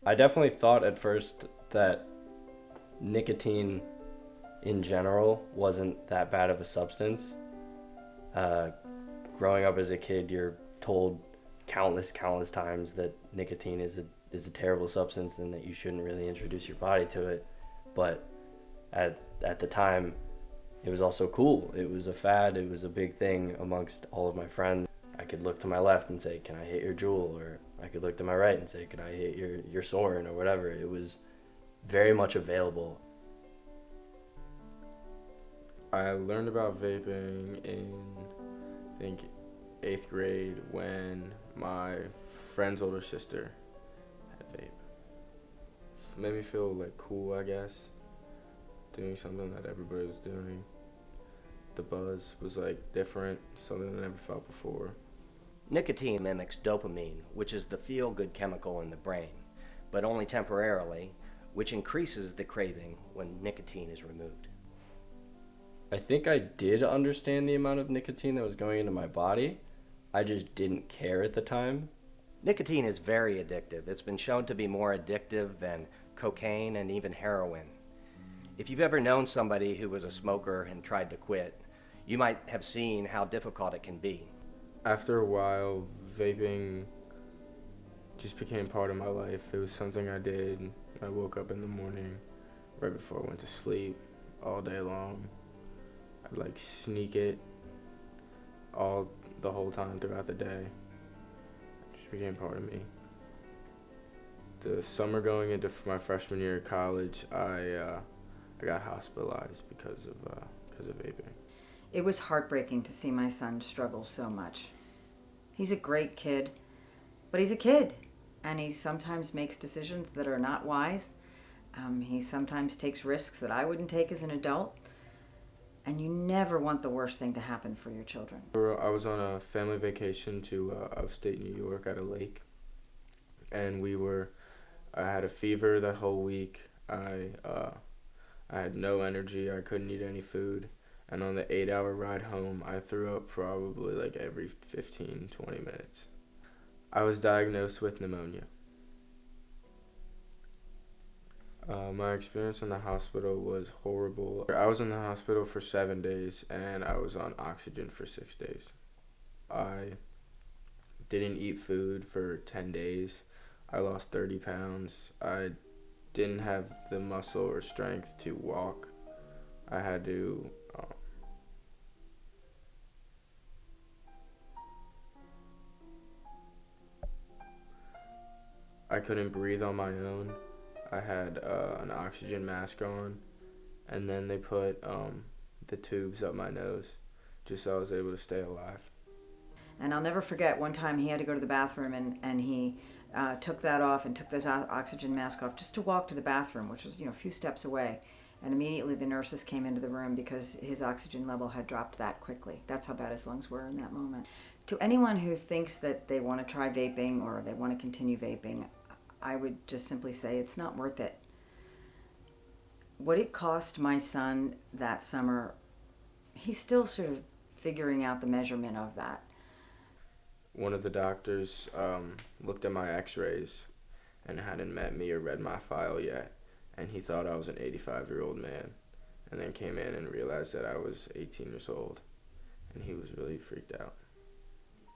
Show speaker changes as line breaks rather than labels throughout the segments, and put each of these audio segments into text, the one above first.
I definitely thought at first that nicotine in general wasn't that bad of a substance. Uh, Growing up as a kid, you're told countless times that nicotine is a terrible substance and that you shouldn't really introduce your body to it. But at the time, it was also cool. It was a fad. It was a big thing amongst all of my friends. I could look to my left and say, "Can I hit your Juul?" Or I could look to my right and say, "Can I hit your Soren?" or whatever. It was very much available.
I learned about vaping in, I think, eighth grade when my friend's older sister had vape. It made me feel like cool, I guess, doing something that everybody was doing. The buzz was like different, something I never felt before.
Nicotine mimics dopamine, which is the feel-good chemical in the brain, but only temporarily, which increases the craving when nicotine is removed.
I think I did understand the amount of nicotine that was going into my body. I just didn't care at the time.
Nicotine is very addictive. It's been shown to be more addictive than cocaine and even heroin. If you've ever known somebody who was a smoker and tried to quit, you might have seen how difficult it can be.
After a while, vaping just became part of my life. It was something I did. I woke up in the morning right before I went to sleep all day long. I'd like sneak it all the whole time throughout the day. It just became part of me. The summer going into my freshman year of college, I got hospitalized because of vaping.
It was heartbreaking to see my son struggle so much. He's a great kid, but he's a kid, and he sometimes makes decisions that are not wise. He sometimes takes risks that I wouldn't take as an adult, and you never want the worst thing to happen for your children.
I was on a family vacation to upstate New York at a lake, and I had a fever that whole week. I had no energy. I couldn't eat any food. And on the 8-hour ride home, I threw up probably like every 15, 20 minutes. I was diagnosed with pneumonia. My experience in the hospital was horrible. I was in the hospital for 7 days and I was on oxygen for 6 days. I didn't eat food for 10 days. I lost 30 pounds. I didn't have the muscle or strength to walk. I had to I couldn't breathe on my own. I had an oxygen mask on, and then they put the tubes up my nose just so I was able to stay alive.
And I'll never forget one time he had to go to the bathroom, and he took that off and took this oxygen mask off just to walk to the bathroom, which was a few steps away. And immediately the nurses came into the room because his oxygen level had dropped that quickly. That's how bad his lungs were in that moment. To anyone who thinks that they want to try vaping or they want to continue vaping, I would just simply say it's not worth it. What it cost my son that summer, he's still sort of figuring out the measurement of that.
One of the doctors looked at my x-rays and hadn't met me or read my file yet, and he thought I was an 85-year-old man, and then came in and realized that I was 18 years old, and he was really freaked out.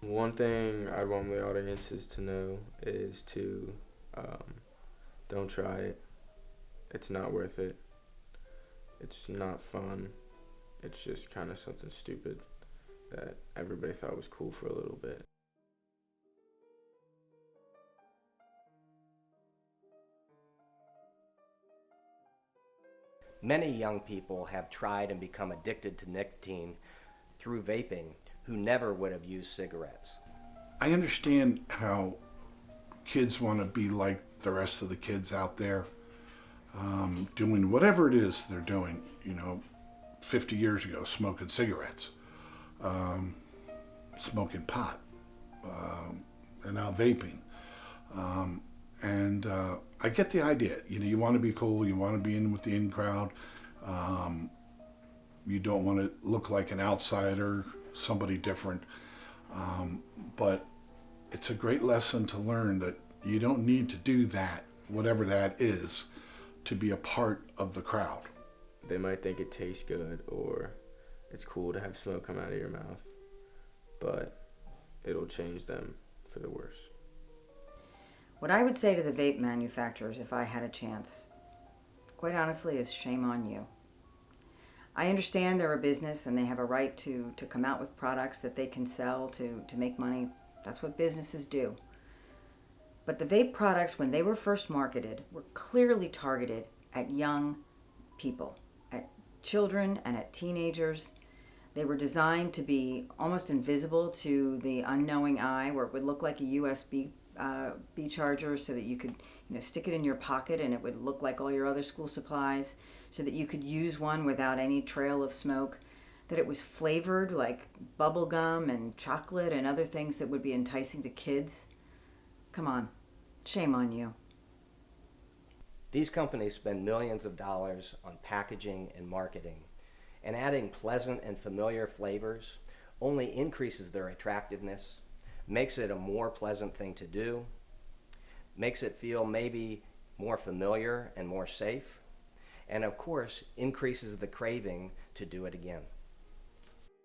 One thing I want the audiences to know is to don't try it. It's not worth it. It's not fun. It's just kind of something stupid that everybody thought was cool for a little bit.
Many young people have tried and become addicted to nicotine through vaping who never would have used cigarettes.
I understand how kids want to be like the rest of the kids out there, doing whatever it is they're doing, 50 years ago, smoking cigarettes, smoking pot, and now vaping. And I get the idea. You want to be cool, you want to be in with the in crowd, you don't want to look like an outsider, somebody different. But it's a great lesson to learn that you don't need to do that whatever that is, to be a part of the crowd.
They might think it tastes good or it's cool to have smoke come out of your mouth, but it'll change them for the worse.
What I would say to the vape manufacturers if I had a chance, quite honestly, is shame on you. I understand they're a business and they have a right to come out with products that they can sell to make money. That's what businesses do. But the vape products, when they were first marketed, were clearly targeted at young people, at children and at teenagers. They were designed to be almost invisible to the unknowing eye, where it would look like a USB B charger, so that you could stick it in your pocket and it would look like all your other school supplies, so that you could use one without any trail of smoke, that it was flavored like bubble gum and chocolate and other things that would be enticing to kids. Come on, shame on you.
These companies spend millions of dollars on packaging and marketing, and adding pleasant and familiar flavors only increases their attractiveness, makes it a more pleasant thing to do, makes it feel maybe more familiar and more safe, and of course increases the craving to do it again.